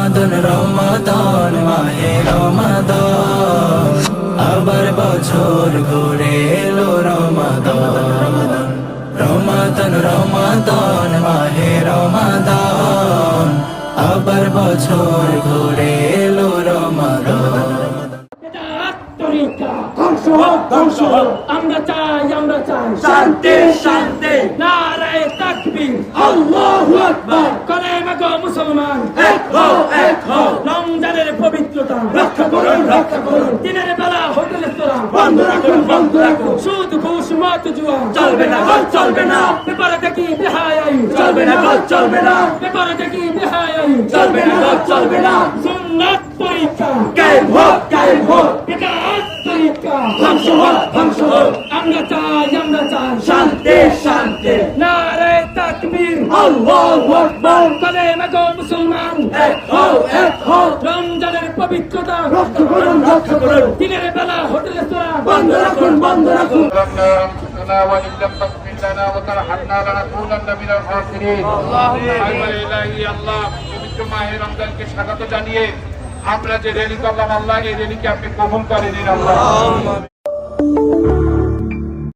রমাদান রমাদান মাহে রমাদান আবার বছর ঘুরে এলো রমাদান রমাদান রমাদান মাহে রমাদান আবার বছর ঘুরে এলো রমাদান আমরা চাই শান্তি শান্তি নারায়ে তাকবীর আল্লাহু আকবার কলেমা গো মুসলমান এক হও রমজানের পবিত্রতা রক্ষা করুন দিনের বেলা হোটেলে তোরা বন্ধ রাখুন সুদ ঘুষ মদ জুয়া চলবে না চলবে না ব্যাপারে দেখি বেহায়াই চলবে না ব্যাপারে দেখি বেহায়াই চলবে না সুন্নাত পরীক্ষা কায়েম হোক বিদআত পরীক্ষা ধ্বংস হোক আমরা চাই শান্তি শান্তি নারায়ে তাকবীর আল্লাহু আকবার কলেমা গো মুসলমান এক হও রমজানের পবিত্রতা রক্ষা করুন দিনের বেলা হোটেলে তোরা বন্ধ রাখুন ربنا وإن لم تغفر لنا وترحمنا لنكونن من الخاسرين ইলাহি আল্লাহ পবিত্র মাহে রমজানকে স্বাগত জানিয়ে আমরা যে র্যালি করলাম আল্লাহ এই র্যালিকে আপনি কবুল করে নিন আল্লাহ